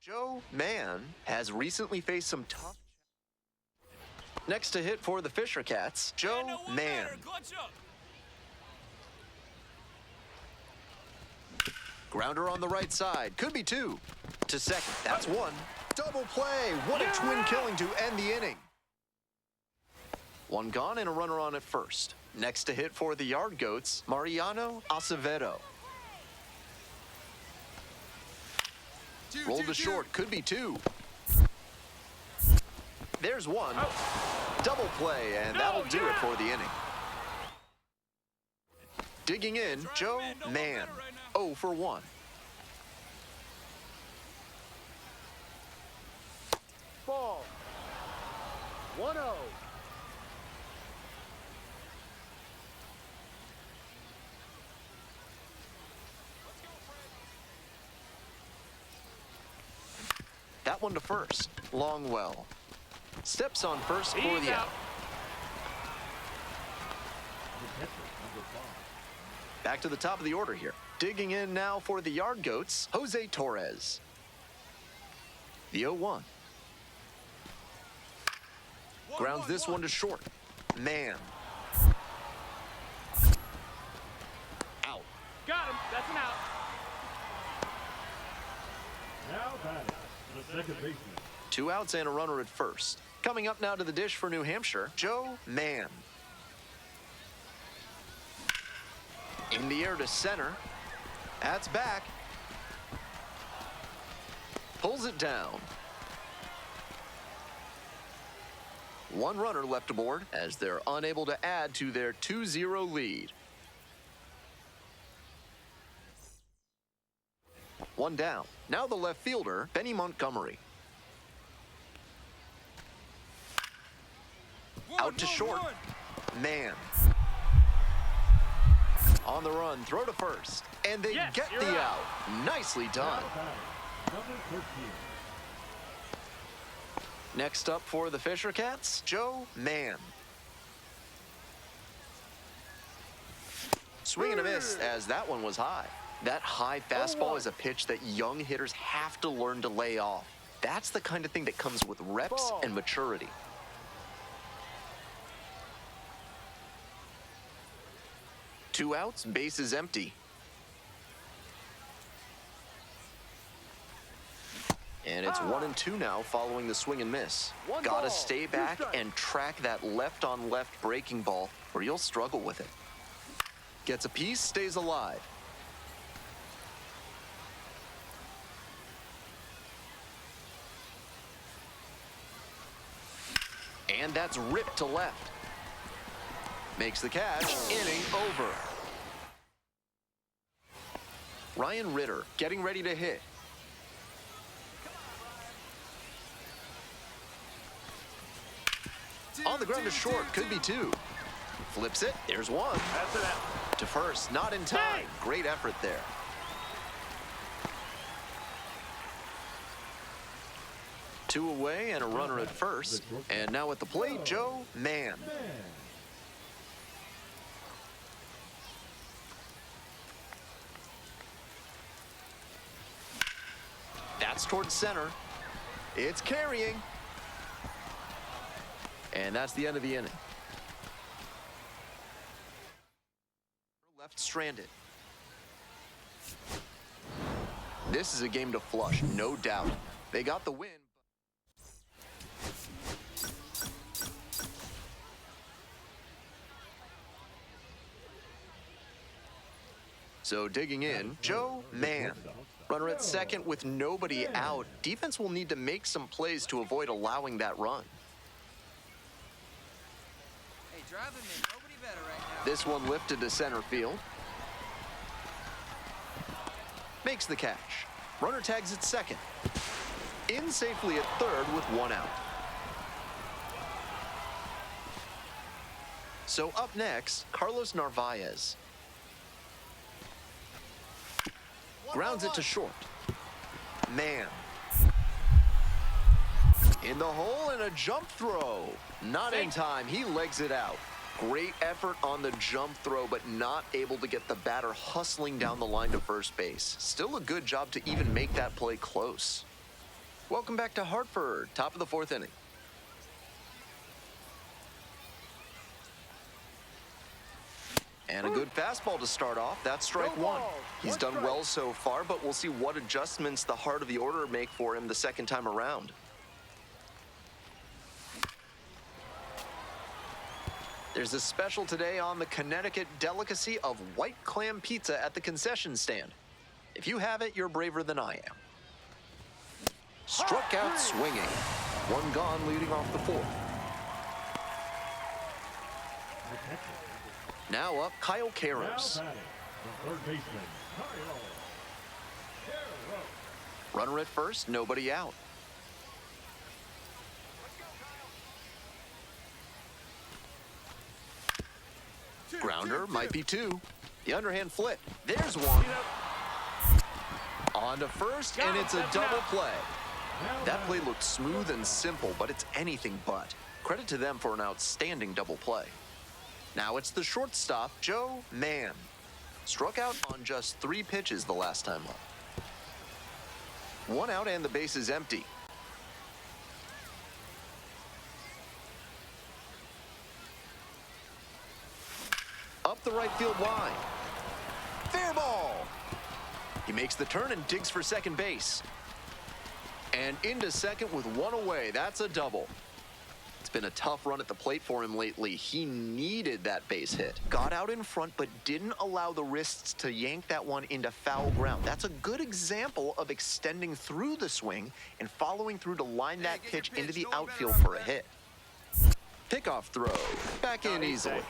Joe Mann has recently faced some tough. Next to hit for the Fisher Cats, Joe Mann. Grounder on the right side, could be two. To second, that's one. Double play, what a twin killing to end the inning. One gone and a runner on at first. Next to hit for the Yard Goats, Mariano Acevedo. Rolled to short, could be two. There's one. Double play, and that'll do it for the inning. Digging in, Joe Mann, 0 for 1. Ball. 1-0. That one to first. Longwell steps on first for the out. Back to the top of the order here. Digging in now for the Yard Goats, Jose Torres. The 0-1. Grounds this one to short. Mann. Out. Got him. That's an out. Now batting, the second baseman. 2 outs and a runner at first. Coming up now to the dish for New Hampshire, Joe Mann. In the air to center. That's back. Pulls it down. One runner left aboard as they're unable to add to their 2-0 lead. One down. Now the left fielder, Benny Montgomery. Out to short. Mann. On the run, throw to first. And they get the out. Nicely done. Number 13. Next up for the Fisher Cats, Joe Mann. Swing and a miss as that one was high. That high fastball is a pitch that young hitters have to learn to lay off. That's the kind of thing that comes with reps and maturity. Two outs, bases empty. And it's 1-2 now following the swing and miss. Gotta stay back and track that left-on-left breaking ball or you'll struggle with it. Gets a piece, stays alive. And that's ripped to left. Makes the catch, inning over. Ryan Ritter getting ready to hit. On the ground to short, could be two. Flips it, there's one. That's it out. To first, not in time. Great effort there. Two away and a runner at first. And now at the plate, Joe Mann. That's towards center. It's carrying. And that's the end of the inning. Left stranded. This is a game to flush, no doubt. They got the win. So digging in, Joe Mann. Runner at second with nobody out. Defense will need to make some plays to avoid allowing that run. Hey, driving me, nobody better right now. This one lifted to center field. Makes the catch. Runner tags at second. In safely at third with one out. So up next, Carlos Narvaez. Grounds it to short. Mann. In the hole and a jump throw. Not in time. He legs it out. Great effort on the jump throw, but not able to get the batter hustling down the line to first base. Still a good job to even make that play close. Welcome back to Hartford, top of the fourth inning. And a good fastball to start off. That's strike one. He's done well so far, but we'll see what adjustments the heart of the order make for him the second time around. There's a special today on the Connecticut delicacy of white clam pizza at the concession stand. If you have it, you're braver than I am. Struck out swinging. One gone leading off the fourth. Now up, Kyle Karros. Now batting, the third baseman, Kyle Karros. Runner at first, nobody out. Grounder might be two. The underhand flip. There's one. On to first, and it's a double play. That play looked smooth and simple, but it's anything but. Credit to them for an outstanding double play. Now it's the shortstop, Joe Mann. Struck out on just 3 pitches the last time up. One out and the base is empty. Up the right field line. Fair ball. He makes the turn and digs for second base. And into second with one away. That's a double. It's been a tough run at the plate for him lately. He needed that base hit. Got out in front, but didn't allow the wrists to yank that one into foul ground. That's a good example of extending through the swing and following through to line that pitch into the outfield for a hit. Pickoff throw. Back in easily.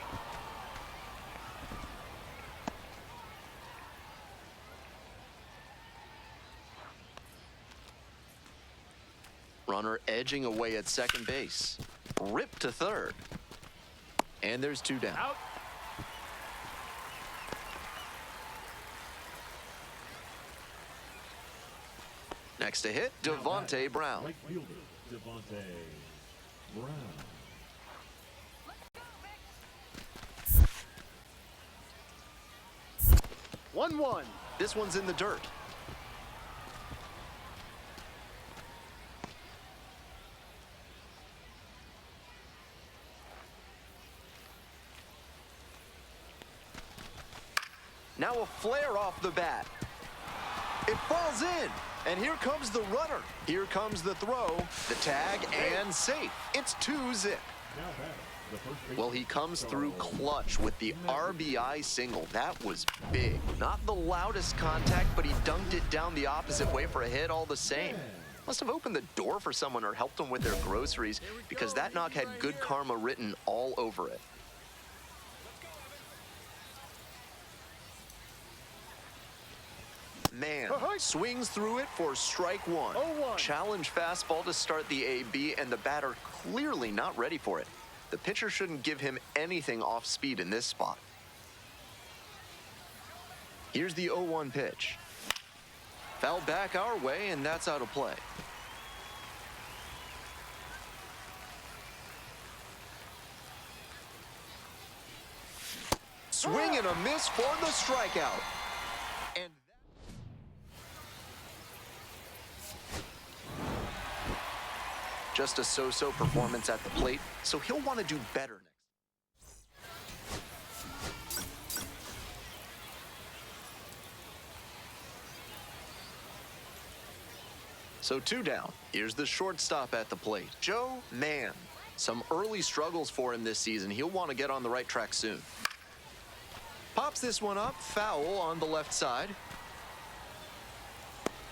Runner edging away at second base. Ripped to third. And there's 2 down. Out. Next to hit, Devontae Brown. Right fielder, Devontae Brown. 1-1. This one's in the dirt. Now a flare off the bat. It falls in, and here comes the runner. Here comes the throw, the tag, and safe. It's 2-zip. Now batting, the first baseman, Well, he comes through clutch with the RBI single. That was big. Not the loudest contact, but he dunked it down the opposite way for a hit all the same. Must have opened the door for someone or helped them with their groceries, because that knock had good karma written all over it. Mann swings through it for strike one. 0-1. Challenge fastball to start the AB, and the batter clearly not ready for it. The pitcher shouldn't give him anything off speed in this spot. Here's the 0-1 pitch. Foul back our way, and that's out of play. Swing and a miss for the strikeout. And just a so-so performance at the plate, so he'll want to do better next. So 2 down. Here's the shortstop at the plate, Joe Mann. Some early struggles for him this season. He'll want to get on the right track soon. Pops this one up, foul on the left side.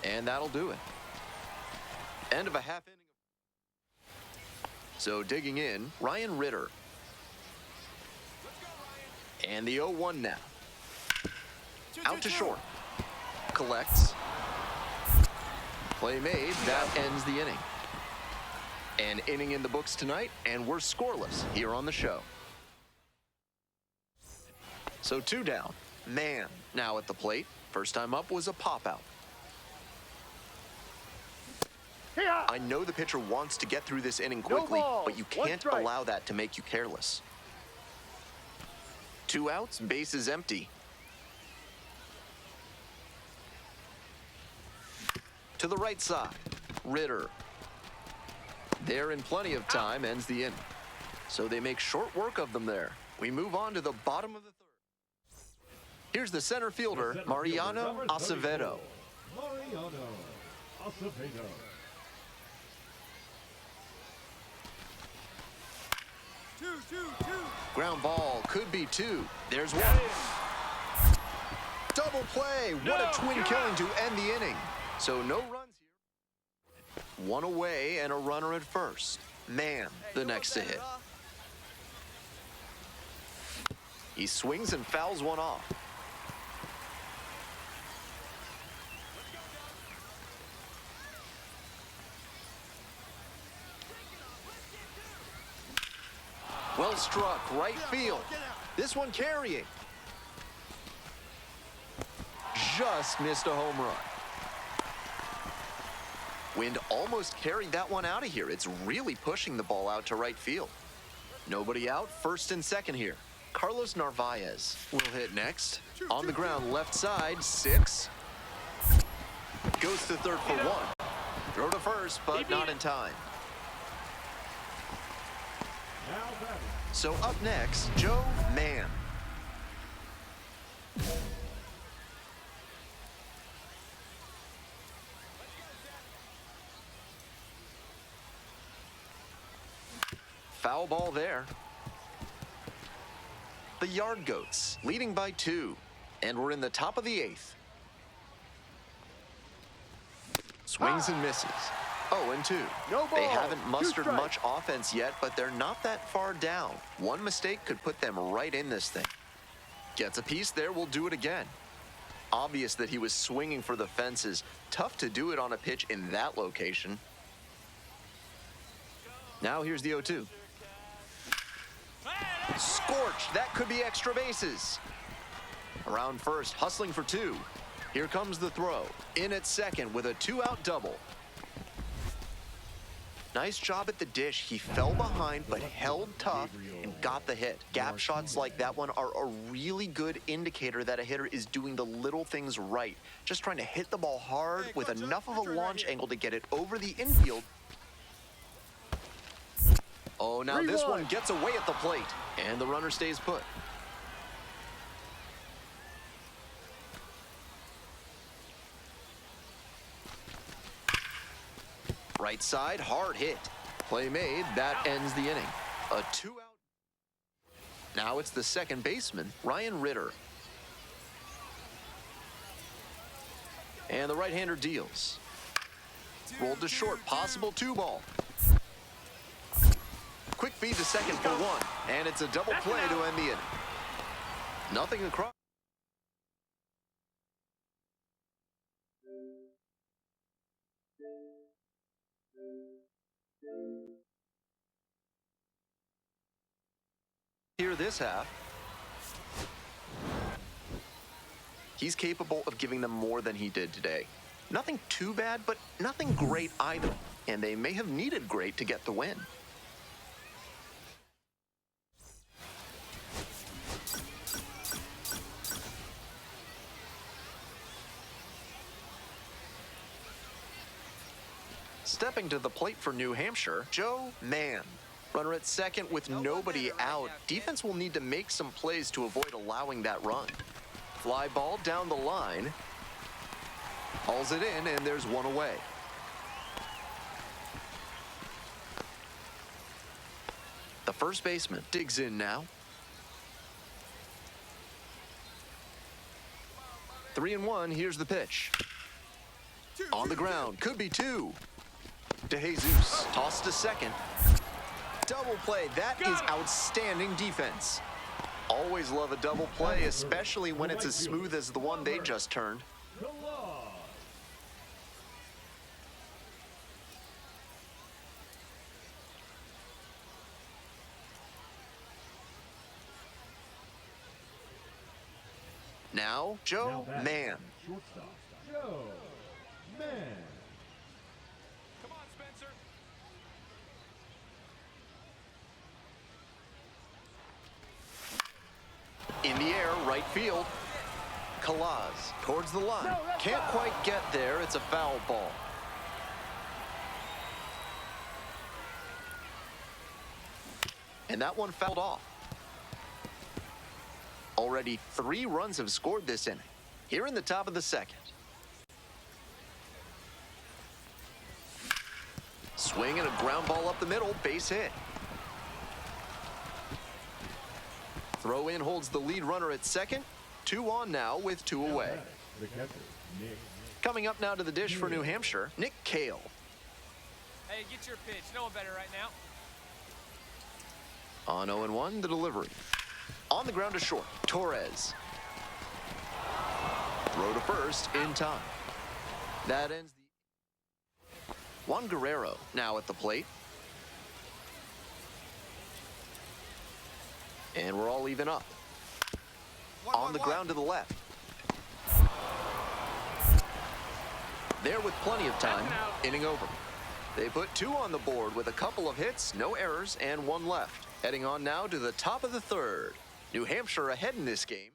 And that'll do it. End of a half inning. So digging in, Ryan Ritter. And the 0-1 now. Out to short. Collects. Play made. That ends the inning. An inning in the books tonight, and we're scoreless here on the show. So 2 down. Man now at the plate. First time up was a pop-out. I know the pitcher wants to get through this inning quickly, but you can't allow that to make you careless. 2 outs, base is empty. To the right side, Ritter. There in plenty of time, ends the inning. So they make short work of them there. We move on to the bottom of the 3rd. Here's the center fielder, Mariano Acevedo. Mariano Acevedo. Two. Ground ball could be 2. There's 1. Double play. What a twin killing to end the inning. So no runs here. 1 away and a runner at first. Man, the next to hit. He swings and fouls one off. Well struck, right field. This one carrying. Just missed a home run. Wind almost carried that one out of here. It's really pushing the ball out to right field. Nobody out, first and second here. Carlos Narvaez will hit next. On the ground, left side, 6. Goes to third for 1. Throw to first, but not in time. So up next, Joe Mann. Foul ball there. The Yard Goats leading by 2, and we're in the top of the 8th. Swings and misses. 0-2. No ball. They haven't 2 mustered strikes. much offense yet, but they're not that far down. One mistake could put them right in this thing. Gets a piece there, will do it again. Obvious that he was swinging for the fences. Tough to do it on a pitch in that location. Now here's the 0-2. Scorched. That could be extra bases. Around first, hustling for 2. Here comes the throw. In at second with a 2-out double. Nice job at the dish. He fell behind but held tough and got the hit. Gap shots like that one are a really good indicator that a hitter is doing the little things right. Just trying to hit the ball hard with enough of a launch angle to get it over the infield. Oh, now this one gets away at the plate, and the runner stays put. Right side, hard hit. Play made, that ends the inning. A 2-out. Now it's the second baseman, Ryan Ritter. And the right-hander deals. Rolled to short, possible 2-ball. Quick feed to second for 1, and it's a double play to end the inning. Nothing across. Here this half. He's capable of giving them more than he did today. Nothing too bad, but nothing great either. And they may have needed great to get the win. Stepping to the plate for New Hampshire, Joe Mann. Runner at second with nobody out. Defense will need to make some plays to avoid allowing that run. Fly ball down the line. Hauls it in, and there's 1 away. The first baseman digs in now. 3-1, here's the pitch. Two, On the two, ground, could be two. De Jesus, tossed to second. Double play, that is outstanding defense. Always love a double play, especially when it's as smooth as the one they just turned. Now, Joe Mann. Shortstop, Joe Mann. Come on, Spencer. In the air, right field. Kalaz towards the line. Can't quite get there. It's a foul ball. And that one fouled off. Already 3 runs have scored this inning. Here in the top of the second. Swing and a ground ball up the middle. Base hit. Throw in holds the lead runner at second. 2 on now with 2 away. The catcher, Nick. Coming up now to the dish for New Hampshire, Nick Cale. Hey, get your pitch. No one better right now. On 0-1, the delivery. On the ground to short, Torres. Throw to first in time. That ends the... Juan Guerrero now at the plate. And we're all even up. On the ground to the left. There with plenty of time, inning over. They put 2 on the board with a couple of hits, no errors, and 1 left. Heading on now to the top of the 3rd. New Hampshire ahead in this game.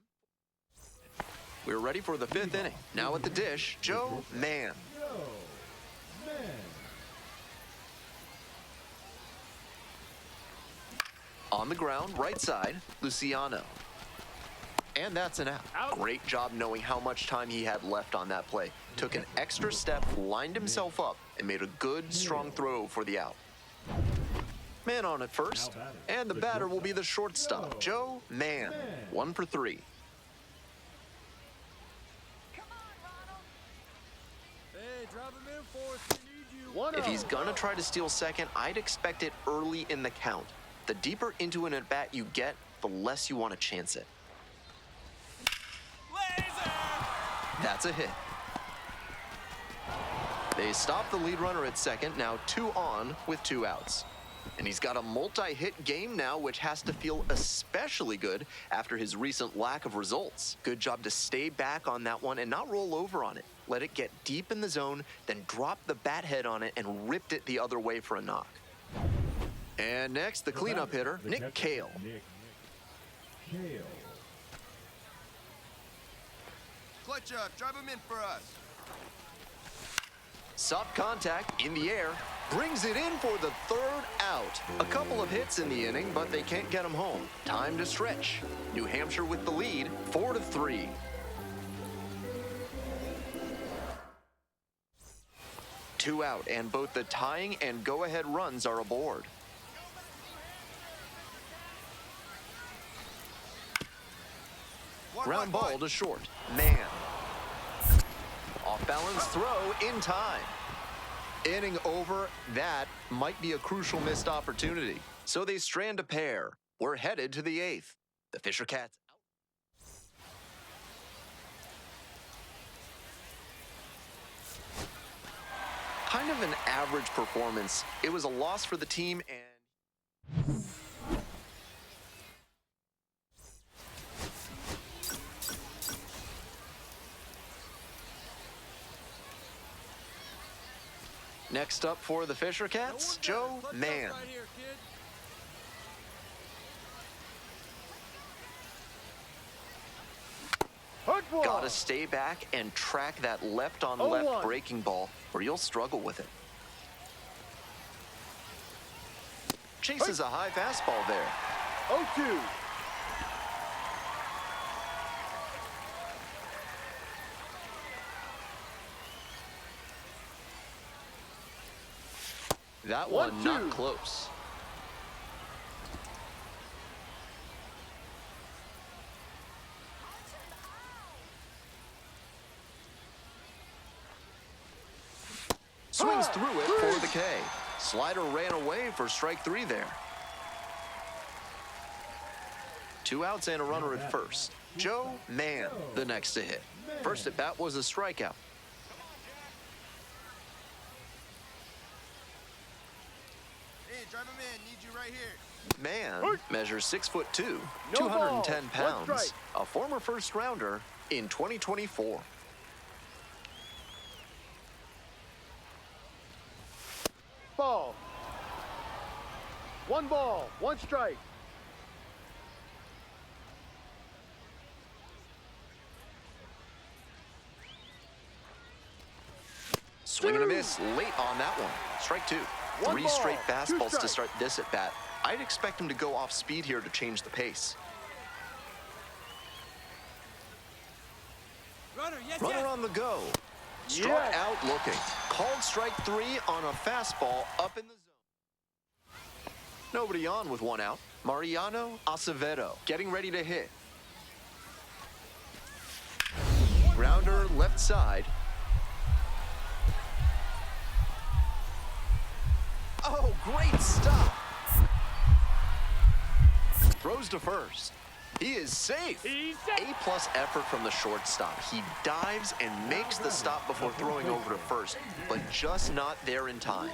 We're ready for the 5th inning. Now at the dish, Joe Mann. Joe Mann. On the ground, right side, Luciano. And that's an out. Great job knowing how much time he had left on that play. Took an extra step, lined himself up, and made a good, strong throw for the out. Man on at first, and the batter will be the shortstop, Joe Mann. 1 for 3. Hey, drop him in for us. We need you. If he's gonna try to steal second, I'd expect it early in the count. The deeper into an at-bat you get, the less you want to chance it. Laser! That's a hit. They stop the lead runner at second, now 2 on with 2 outs. And he's got a multi-hit game now, which has to feel especially good after his recent lack of results. Good job to stay back on that one and not roll over on it. Let it get deep in the zone, then drop the bat head on it and ripped it the other way for a knock. And next, the cleanup hitter, Nick Cale. Nick Cale. Clutch up. Drive him in for us. Soft contact in the air, brings it in for the 3rd out. A couple of hits in the inning, but they can't get him home. Time to stretch. New Hampshire with the lead, 4-3. Two out, and both the tying and go-ahead runs are aboard. Ground ball to short. Mann. Off-balance throw in time. Inning over. That might be a crucial missed opportunity. So they strand a pair. We're headed to the 8th. The Fisher Cats out. Kind of an average performance. It was a loss for the team and... Next up for the Fisher Cats, Joe Mann. Right here, kid. Gotta stay back and track that left-on-left breaking ball, or you'll struggle with it. Chases a high fastball there. 0-2. That one not close. Swings through it for the K. Slider ran away for strike 3 there. 2 outs and a runner at first. Joe Mann, the next to hit. First at bat was a strikeout. Hey, drive him in. Need you right here. Mann measures 6'2", No 210 ball. pounds, 1 strike. a former first rounder in 2024. Ball. 1 ball, 1 strike. Swing and a miss late on that one. Strike 2. 1 3 ball, straight 2 fastballs to strikes. start this at bat. I'd expect him to go off speed here to change the pace. Runner, yes, Runner yes. on the go. Struck Yes. out looking. Called strike 3 on a fastball up in the zone. Nobody on with 1 out. Mariano Acevedo getting ready to hit. Grounder left side. Oh, great stop. Throws to first. He is safe. He's safe. A-plus effort from the shortstop. He dives and makes the stop before throwing over to first, but just not there in time.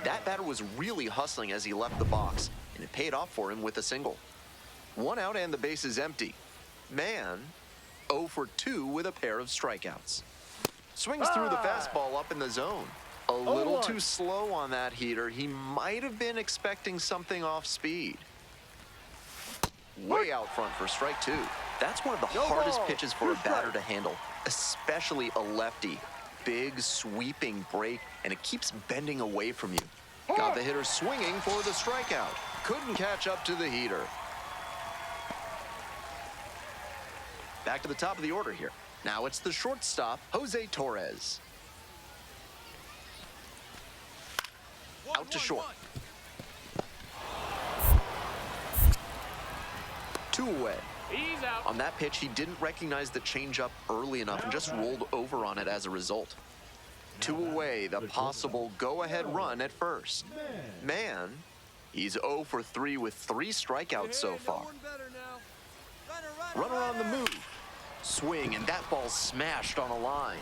That batter was really hustling as he left the box, and it paid off for him with a single. 1 out and the base is empty. Mann 0 for 2 with a pair of strikeouts. Swings through the fastball up in the zone. A little 0-1. too slow on that heater. He might have been expecting something off speed. Way out front for strike 2. That's one of the No hardest ball. pitches for 2 a batter strikes. to handle, especially a lefty. Big sweeping break, and it keeps bending away from you. Got the hitter swinging for the strikeout. Couldn't catch up to the heater. Back to the top of the order here. Now it's the shortstop, Jose Torres. Out to short. 2 away. He's out. On that pitch, he didn't recognize the changeup early enough and just rolled over on it as a result. 2 away, the possible go-ahead run at first. Mann, he's 0 for 3 with 3 strikeouts so Hey, far. no one better now. Runner on the move. Swing, and that ball smashed on a line.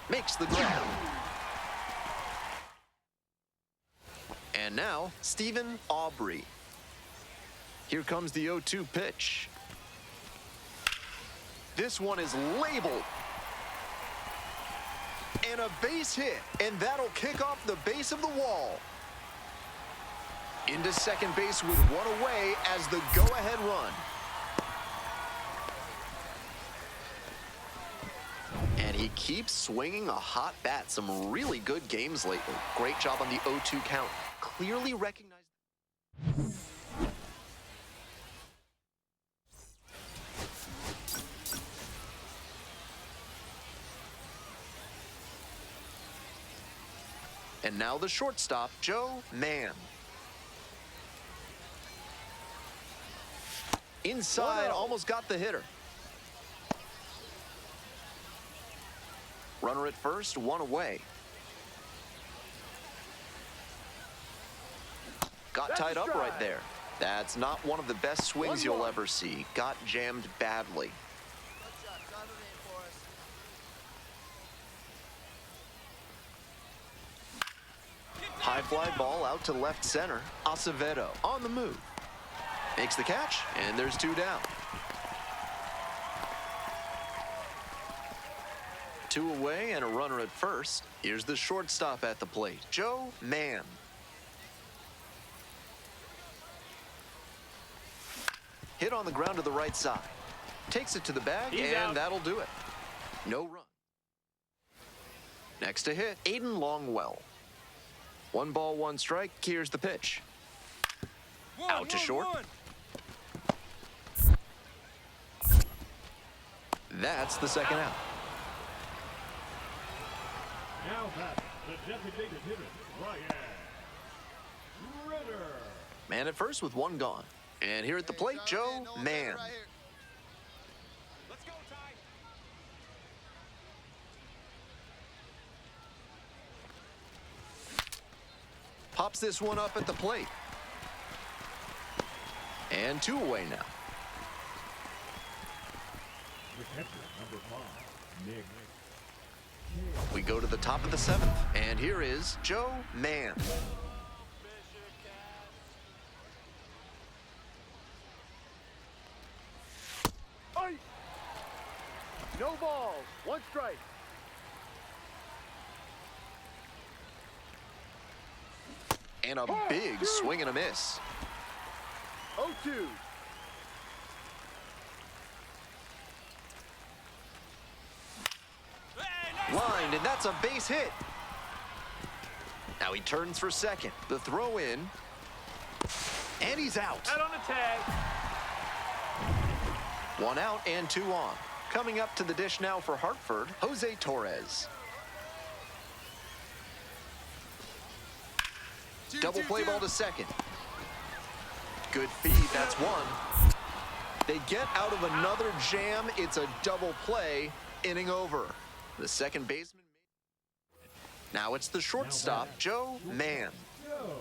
Makes the grab. And now, Stephen Aubrey. Here comes the 0-2 pitch. This one is labeled. And a base hit, and that'll kick off the base of the wall. Into second base with 1 away as the go-ahead run. And he keeps swinging a hot bat. Some really good games lately. Great job on the 0-2 count. Clearly recognized. And now the shortstop, Joe Mann. Inside, almost got the hitter. Runner at first, 1 away. Got That's a tied up right strike. there. That's not one of the best swings 1-1. you'll ever see. Got jammed badly. Good shot. Drive him in for us. High fly ball out to left center. Acevedo on the move. Makes the catch, and there's 2 down. 2 away and a runner at first. Here's the shortstop at the plate, Joe Mann. Hit on the ground to the right side. Takes it to the bag, He's and out. that'll do it. No run. Next to hit, Aiden Longwell. 1 ball, 1 strike. Here's the pitch. Out to short. That's the second out. Now back, the designated hitter, Ryan Ritter. Man at first with 1 gone. And here at the plate, Hey, Joe drive him in. No one better Mann. right here. Let's go, Ty. Pops this one up at the plate. And 2 away now. The catcher, number 5, Nick. We go to the top of the 7th, and here is Joe Mann. Aye. No balls. 1 strike. And a big swing and a miss. 0-2. Lined, and that's a base hit. Now he turns for second. The throw in. And he's out. Out on the tag. 1 out and 2 on. Coming up to the dish now for Hartford, Jose Torres. Double play ball to second. Good feed, that's 1. They get out of another jam. It's a double play, inning over. The second baseman. Now it's the shortstop, Joe Mann. Joe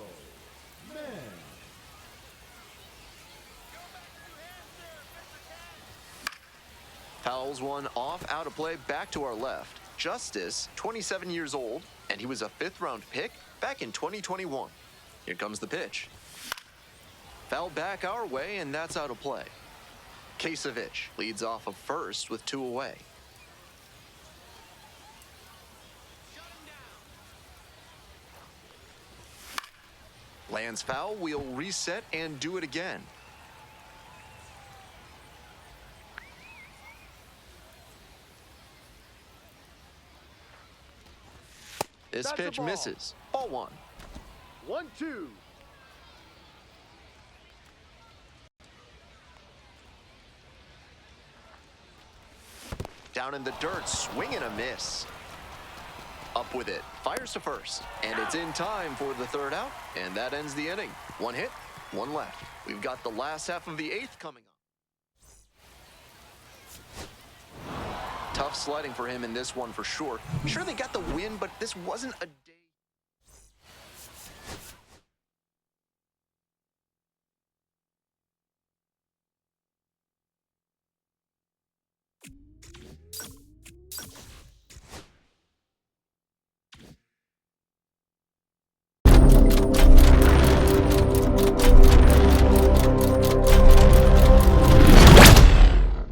Mann. Fouls one off, out of play, back to our left. Justice, 27 years old, and he was a 5th-round pick back in 2021. Here comes the pitch. Foul back our way, and that's out of play. Kasevich leads off of first with 2 away. Lands foul, we'll reset and do it again. This That's a pitch ball. misses. Ball 1. 1-2. Down in the dirt, swing and a miss. Up with it, fires to first, and it's in time for the 3rd out, and that ends the inning. 1 hit, 1 left. We've got the last half of the 8th coming up. Tough sledding for him in this one for sure. Sure, they got the win, but this wasn't a day.